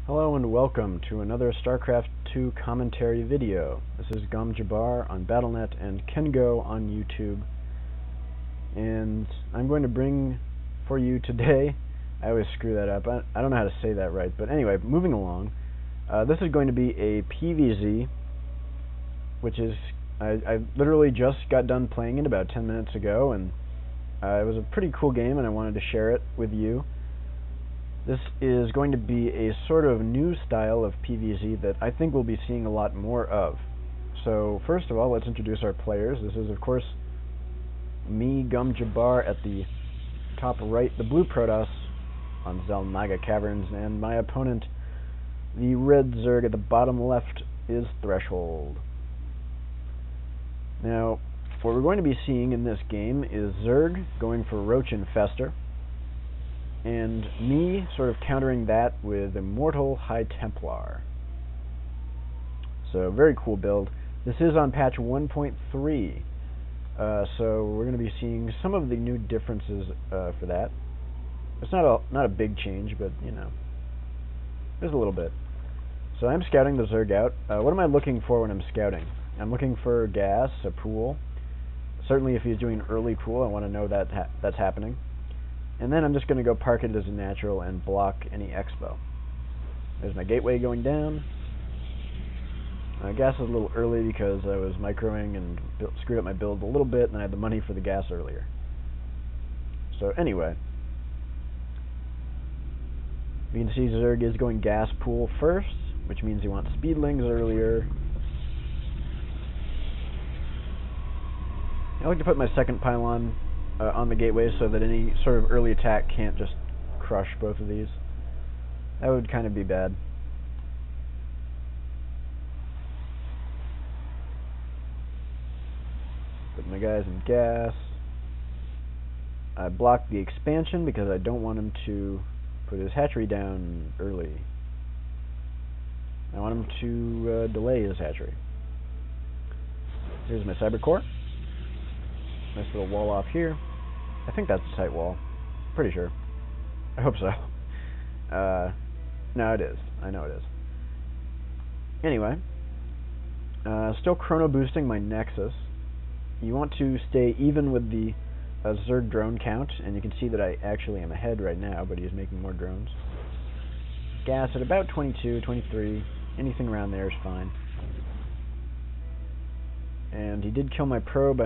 Hello and welcome to another Starcraft 2 commentary video. This is Gum Jabbar on Battle.net and Kengo on YouTube. And I'm going to bring for you today, I always screw that up, I don't know how to say that right, but anyway, moving along. This is going to be a PvZ, which is, I literally just got done playing it about 10 minutes ago, and it was a pretty cool game and I wanted to share it with you. This is going to be a sort of new style of PvZ that I think we'll be seeing a lot more of. So first of all, let's introduce our players. This is, of course, me, Gum Jabbar, at the top right, the blue Protoss on Zelnaga Caverns, and my opponent, the red Zerg, at the bottom left, is Threshold. Now, what we're going to be seeing in this game is Zerg going for roach infestor, and me sort of countering that with Immortal High Templar. So, very cool build. This is on patch 1.3, so we're going to be seeing some of the new differences for that. It's not a big change, but, you know, there's a little bit. So I'm scouting the Zerg out. What am I looking for when I'm scouting? I'm looking for gas, a pool. Certainly if he's doing early pool, I want to know that that's happening. And then I'm just going to go park it as a natural and block any expo. There's my gateway going down. Gas is a little early because I was microing and screwed up my build a little bit, and I had the money for the gas earlier. So anyway, you can see Zerg is going gas pool first, which means he wants speedlings earlier. I like to put my second pylon on the gateway so that any sort of early attack can't just crush both of these. That would kind of be bad. Put my guys in gas. I block the expansion because I don't want him to put his hatchery down early. I want him to delay his hatchery. Here's my cyber core. Nice little wall off here. I think that's a tight wall. Pretty sure. I hope so. No, it is. I know it is. Anyway, still chrono boosting my Nexus. You want to stay even with the Zerg drone count, and you can see that I actually am ahead right now, but he's making more drones. Gas at about 22, 23. Anything around there is fine. And he did kill my probe.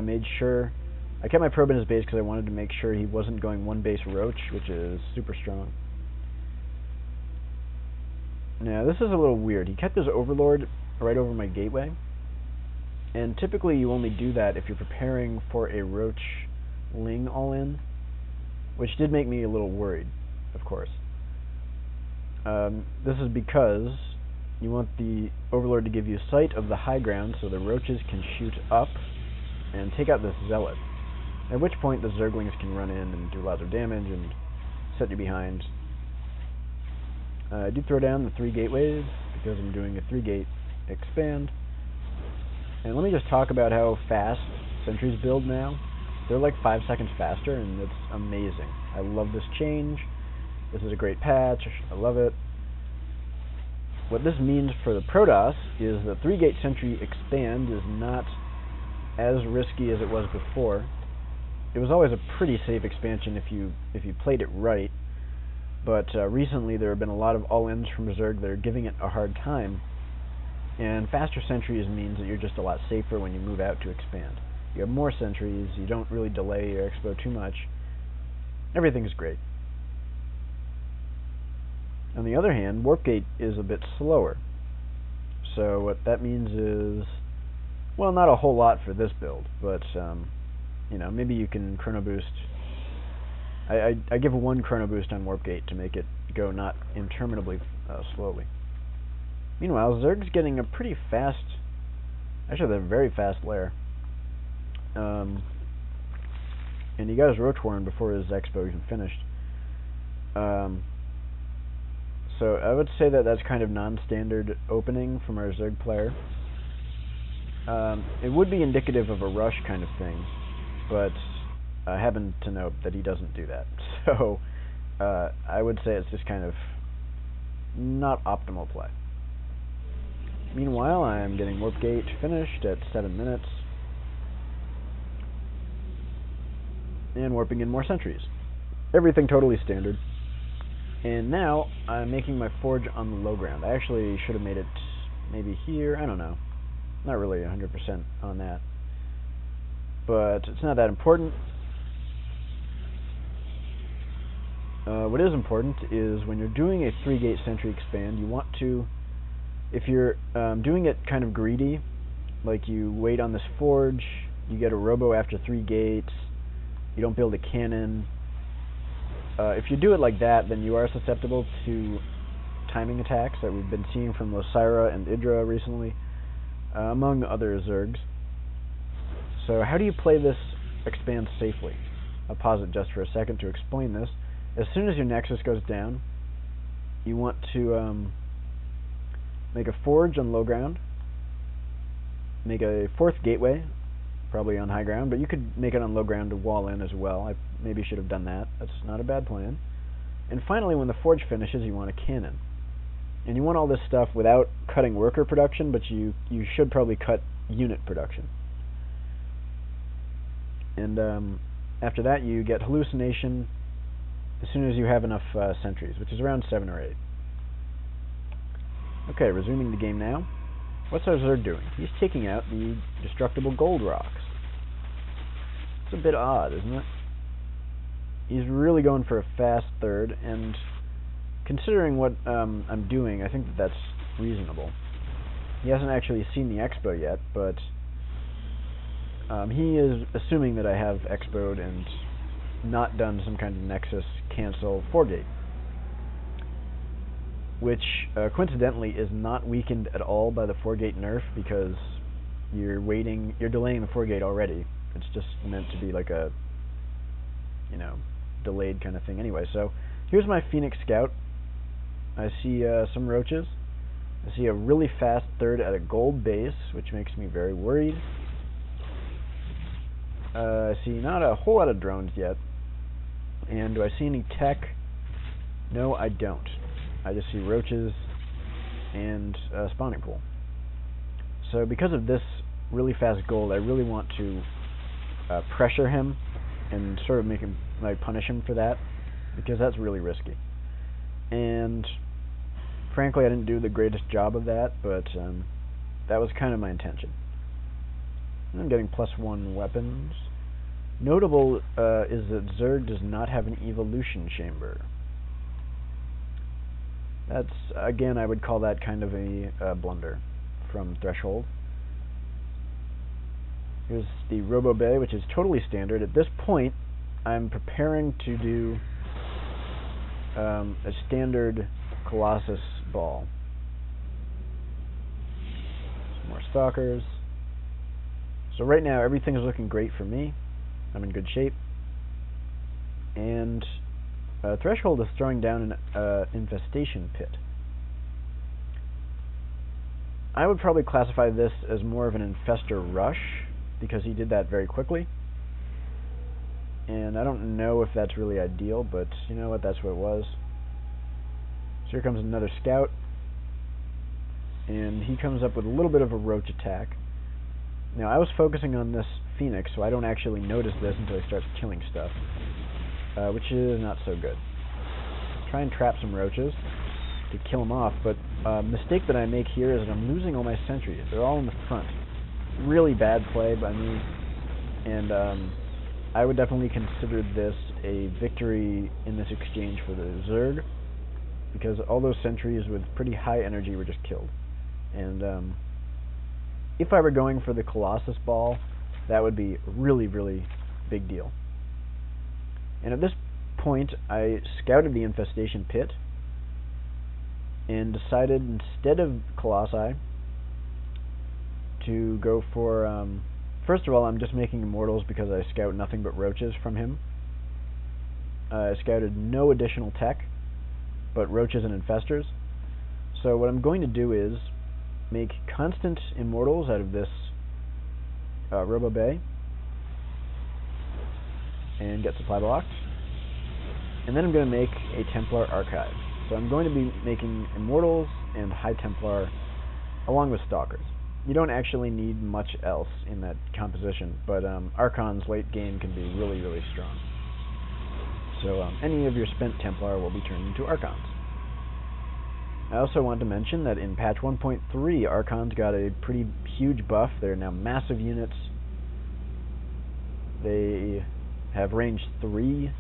I kept my probe in his base because I wanted to make sure he wasn't going one base roach, which is super strong. Now, this is a little weird. He kept his overlord right over my gateway, and typically you only do that if you're preparing for a roach ling all-in, which did make me a little worried, of course. This is because you want the overlord to give you sight of the high ground so the roaches can shoot up and take out this zealot. At which point the Zerglings can run in and do lots of damage and set you behind. I do throw down the 3 gateways because I'm doing a 3-gate expand. And let me just talk about how fast sentries build now. They're like 5 seconds faster, and it's amazing. I love this change. This is a great patch. I love it. What this means for the Protoss is the 3-gate sentry expand is not as risky as it was before. It was always a pretty safe expansion if you played it right, but recently there have been a lot of all-ins from Zerg that are giving it a hard time, and faster sentries means that you're just a lot safer when you move out to expand. You have more sentries, you don't really delay your expo too much, everything's great. On the other hand, warp gate is a bit slower, so what that means is, well, not a whole lot for this build, but you know, maybe you can chrono boost. I give 1 chrono boost on warp gate to make it go not interminably slowly. Meanwhile, Zerg's getting a pretty fast, actually they're very fast lair. And he got his roach warren before his expo even finished. So I would say that that's kind of non-standard opening from our Zerg player. It would be indicative of a rush kind of thing, but I happen to know that he doesn't do that. So I would say it's just kind of not optimal play. Meanwhile, I'm getting Warp Gate finished at 7 minutes, and warping in more sentries. Everything totally standard. And now, I'm making my forge on the low ground. I actually should have made it maybe here, I don't know. Not really 100% on that. But it's not that important. What is important is when you're doing a 3-gate sentry expand, you want to, if you're doing it kind of greedy, like you wait on this forge, you get a robo after 3 gates, you don't build a cannon. If you do it like that, then you are susceptible to timing attacks that we've been seeing from Losira and Idra recently, among other Zergs. So how do you play this expand safely? I'll pause it just for a second to explain this. As soon as your Nexus goes down, you want to make a forge on low ground, make a 4th gateway, probably on high ground, but you could make it on low ground to wall in as well. I maybe should have done that. That's not a bad plan. And finally, when the forge finishes, you want a cannon. And you want all this stuff without cutting worker production, but you should probably cut unit production. And after that, you get hallucination as soon as you have enough sentries, which is around 7 or 8. Okay, resuming the game now. What's our Zerg doing? He's taking out the destructible gold rocks. It's a bit odd, isn't it? He's really going for a fast third, and considering what I'm doing, I think that's reasonable. He hasn't actually seen the expo yet, but he is assuming that I have expoed and not done some kind of Nexus cancel 4-gate, which coincidentally is not weakened at all by the 4-gate nerf, because you're delaying the 4-gate already. It's just meant to be like a, delayed kind of thing anyway. So here's my Phoenix Scout. I see some roaches. I see a really fast third at a gold base, which makes me very worried. I see not a whole lot of drones yet. And do I see any tech? No, I don't. I just see roaches and a spawning pool. So because of this really fast gold, I really want to pressure him and sort of punish him for that, because that's really risky. And frankly, I didn't do the greatest job of that, but that was kind of my intention. And I'm getting +1 weapons. Notable is that Zerg does not have an evolution chamber. That's, again, I would call that kind of a blunder from Threshold. Here's the Robo Bay, which is totally standard. At this point, I'm preparing to do a standard Colossus ball. Some more Stalkers. So right now, everything is looking great for me. I'm in good shape. And Threshold is throwing down an infestation pit. I would probably classify this as more of an infestor rush, because he did that very quickly. And I don't know if that's really ideal, but you know what, that's what it was. So here comes another scout, and he comes up with a little bit of a roach attack. Now, I was focusing on this Phoenix, so I don't actually notice this until he starts killing stuff, which is not so good. Try and trap some roaches to kill them off, but mistake that I make here is that I'm losing all my sentries. They're all in the front. Really bad play by me, and I would definitely consider this a victory in this exchange for the Zerg, because all those sentries with pretty high energy were just killed. And if I were going for the Colossus ball, that would be a really, really big deal. And at this point, I scouted the infestation pit and decided, instead of Colossi, to go for, first of all, I'm just making Immortals because I scout nothing but roaches from him. I scouted no additional tech, but roaches and infestors. So what I'm going to do is make constant Immortals out of this Robo Bay and get supply blocks. And then I'm going to make a Templar Archive. So I'm going to be making Immortals and High Templar along with Stalkers. You don't actually need much else in that composition, but Archons late game can be really, really strong. So any of your spent Templar will be turned into Archons. I also want to mention that in patch 1.3, Archons got a pretty huge buff. They're now massive units. They have range 3.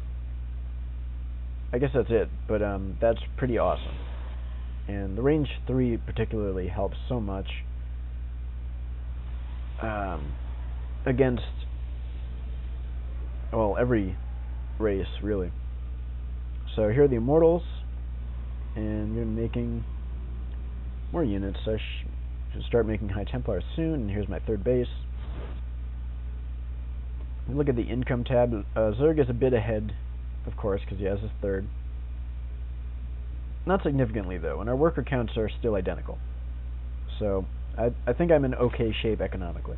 I guess that's it, but that's pretty awesome. And the range 3 particularly helps so much against, well, every race, really. So here are the Immortals, and we're making more units. I should start making High Templar soon, and here's my third base. Look at the income tab. Zerg is a bit ahead, of course, because he has his third. Not significantly, though, and our worker counts are still identical. So I think I'm in okay shape economically.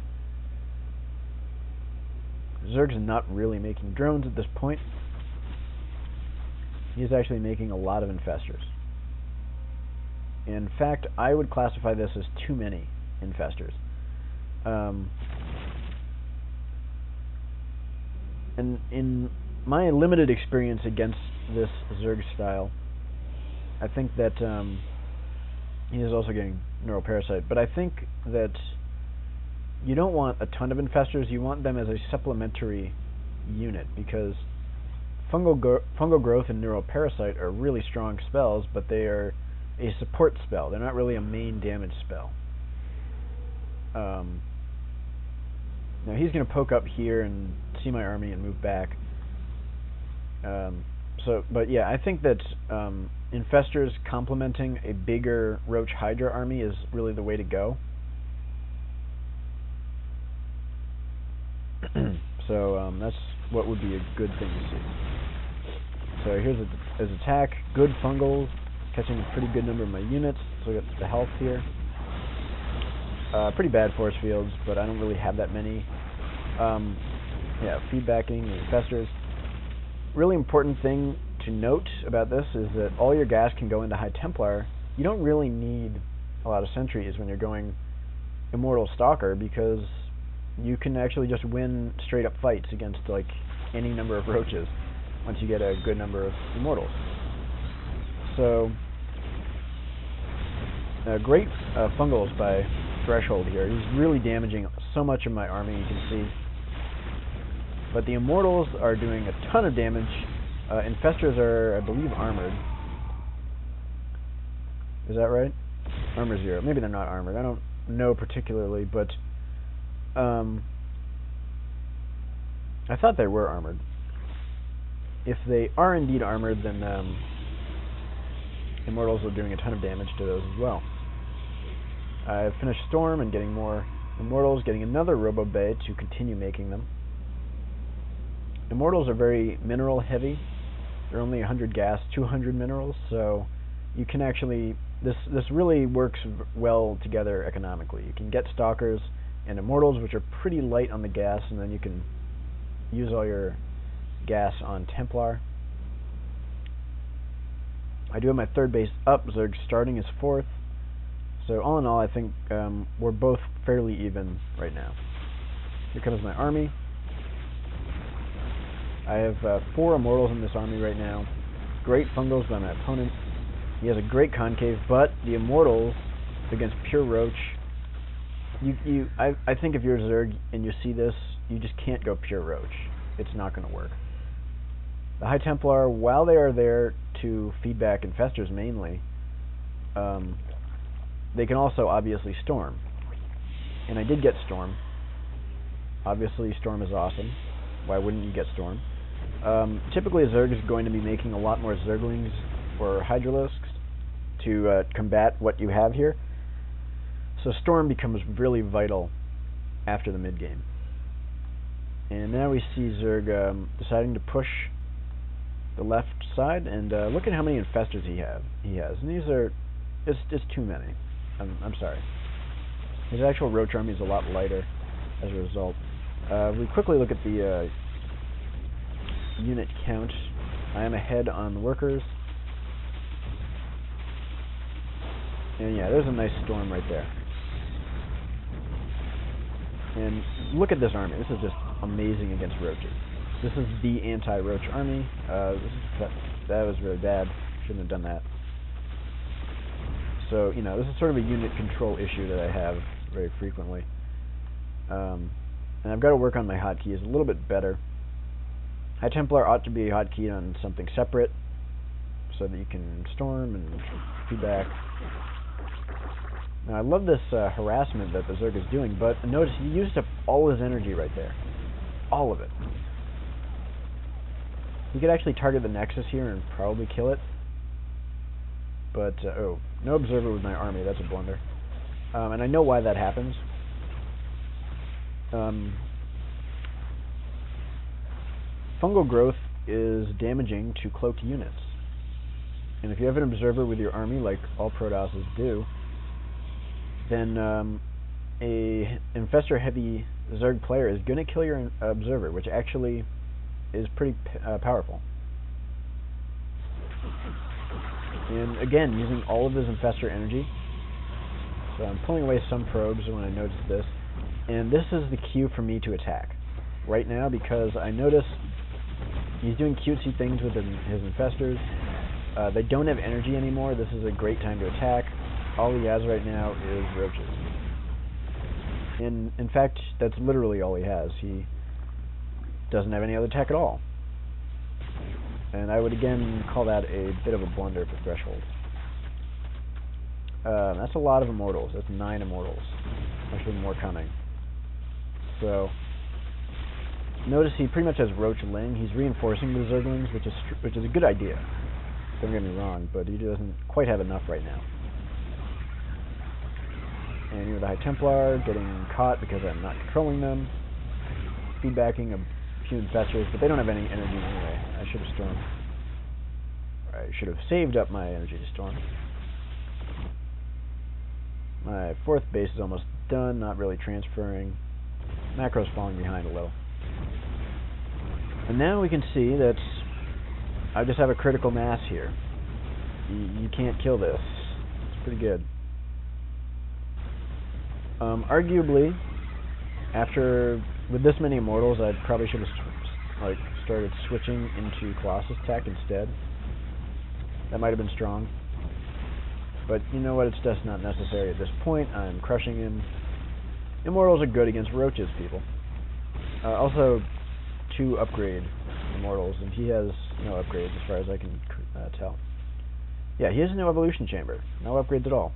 Zerg's not really making drones at this point. He's actually making a lot of infestors. In fact, I would classify this as too many infestors. And in my limited experience against this Zerg style, I think that he is also getting neuroparasite, but I think that you don't want a ton of infestors. You want them as a supplementary unit, because fungal growth and neuroparasite are really strong spells, but they are a support spell. They're not really a main damage spell. Now he's going to poke up here and see my army and move back. But yeah, I think that infestors complementing a bigger Roach Hydra army is really the way to go. So that's what would be a good thing to see. So here's his attack. Good fungals, catching a pretty good number of my units. So we got the health here. Pretty bad force fields, but I don't really have that many. Yeah, feedbacking the infestors. Really important thing to note about this is that all your gas can go into High Templar. You don't really need a lot of sentries when you're going Immortal Stalker, because you can actually just win straight up fights against like any number of roaches once you get a good number of Immortals. So great fungals by Threshold here. He's really damaging so much of my army, you can see. But the Immortals are doing a ton of damage. Infestors are, I believe, armored. Is that right? Armor 0. Maybe they're not armored. I don't know particularly, but I thought they were armored. If they are indeed armored, then Immortals are doing a ton of damage to those as well. I've finished Storm and getting more Immortals, getting another Robo Bay to continue making them. Immortals are very mineral heavy. They're only 100 gas, 200 minerals, so you can actually, this really works well together economically. You can get Stalkers and Immortals, which are pretty light on the gas, and then you can use all your gas on Templar. I do have my third base up. Zerg starting his fourth. So all in all, I think we're both fairly even right now. Here comes my army. I have 4 Immortals in this army right now. Great fungals by my opponent. He has a great concave, but the Immortals against pure Roach, I think if you're a Zerg and you see this, you just can't go pure Roach. It's not going to work. The High Templar, while they are there to feedback infestors mainly, they can also obviously Storm. And I did get Storm. Obviously Storm is awesome. Why wouldn't you get Storm? Typically a Zerg is going to be making a lot more Zerglings or Hydralisks to combat what you have here. So Storm becomes really vital after the mid-game. And now we see Zerg deciding to push the left side, and look at how many infestors he has. And these are, it's just too many. I'm sorry. His actual Roach army is a lot lighter as a result. We quickly look at the unit count. I am ahead on the workers. And yeah, there's a nice storm right there. And look at this army. This is just amazing against roaches. This is the anti-roach army. That was really bad. Shouldn't have done that. So, you know, this is sort of a unit control issue that I have very frequently. And I've got to work on my hotkeys a little bit better. High Templar ought to be hotkeyed on something separate so that you can storm and feedback. Now, I love this harassment that the Zerg is doing, but notice he used up all his energy right there. All of it. He could actually target the Nexus here and probably kill it. But, oh, no observer with my army. That's a blunder. And I know why that happens. Fungal growth is damaging to cloaked units. And if you have an observer with your army, like all Protosses do, then a infestor-heavy Zerg player is going to kill your observer, which actually is pretty powerful. And again, using all of his infestor energy. So I'm pulling away some probes when I notice this. And this is the cue for me to attack right now, because I notice he's doing cutesy things with his infestors. They don't have energy anymore. This is a great time to attack. All he has right now is roaches. And in fact, that's literally all he has. He doesn't have any other tech at all. And I would again call that a bit of a blunder for Threshold. That's a lot of Immortals. That's 9 Immortals. Actually more coming. So, notice he pretty much has Roach Ling. He's reinforcing the Zerglings, which is a good idea. Don't get me wrong, but he doesn't quite have enough right now. And here the High Templar getting caught because I'm not controlling them. Feedbacking a few infestors, but they don't have any energy anyway. I should have stormed. I should have saved up my energy to storm. My 4th base is almost done, not really transferring. Macro's falling behind a little. And now we can see that I just have a critical mass here. You can't kill this. It's pretty good. Arguably, with this many Immortals, I probably should have started switching into Colossus tech instead. That might have been strong. But you know what, it's just not necessary at this point. I'm crushing him. Immortals are good against roaches, people. Also, 2 upgrade Immortals, and he has no upgrades as far as I can tell. Yeah, he has no evolution chamber. No upgrades at all.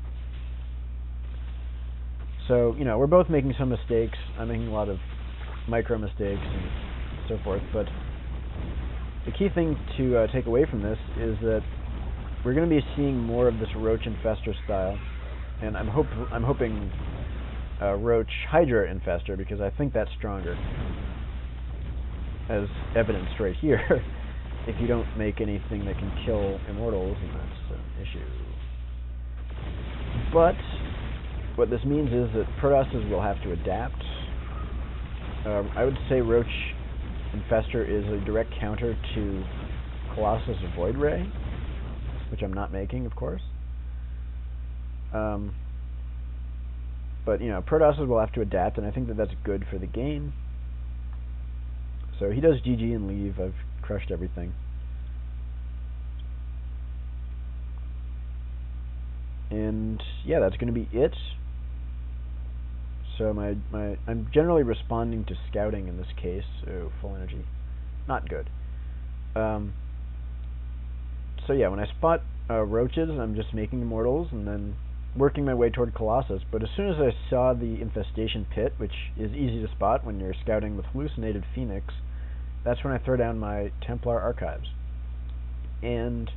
So, you know, we're both making some mistakes. I'm making a lot of micro mistakes and so forth, but the key thing to take away from this is that we're going to be seeing more of this Roach Infestor style, and I'm hoping Roach Hydra Infestor, because I think that's stronger, as evidenced right here. If you don't make anything that can kill Immortals, then that's an issue. But what this means is that Protosses will have to adapt. I would say Roach Infestor is a direct counter to Colossus Void Ray, which I'm not making, of course. But, you know, Protosses will have to adapt, and I think that that's good for the game. So he does GG and leave. I've crushed everything. And, yeah, that's going to be it. So I'm generally responding to scouting in this case. Oh, full energy. Not good. So yeah, when I spot roaches, I'm just making Immortals and then working my way toward Colossus. But as soon as I saw the infestation pit, which is easy to spot when you're scouting with hallucinated Phoenix, that's when I throw down my Templar archives. And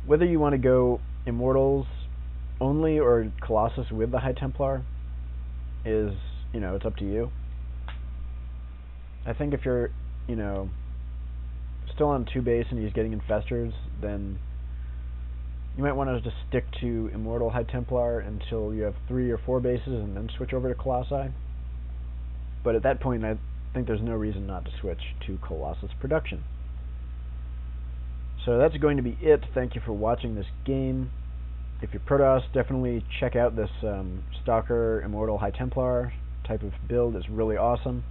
whether you want to go Immortals only or Colossus with the High Templar is, you know, it's up to you. I think if you're, you know, still on 2 base and he's getting infestors, then you might want to just stick to Immortal High Templar until you have 3 or 4 bases and then switch over to Colossi. But at that point, I think there's no reason not to switch to Colossus production. So that's going to be it. Thank you for watching this game. if you're Protoss, definitely check out this Stalker, Immortal, High Templar type of build. It's really awesome.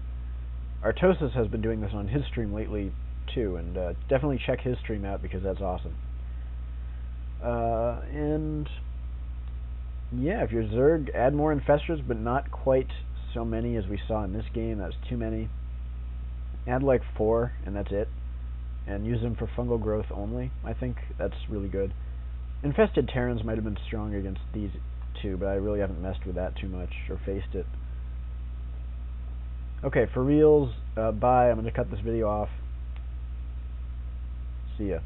Artosis has been doing this on his stream lately too, and definitely check his stream out because that's awesome. And yeah, if you're Zerg, add more infestors, but not quite so many as we saw in this game. That's too many. Add like 4, and that's it. And use them for fungal growth only. I think that's really good. Infested Terrans might have been strong against these two, but I really haven't messed with that too much, or faced it. Okay, for reals, bye. I'm going to cut this video off. See ya.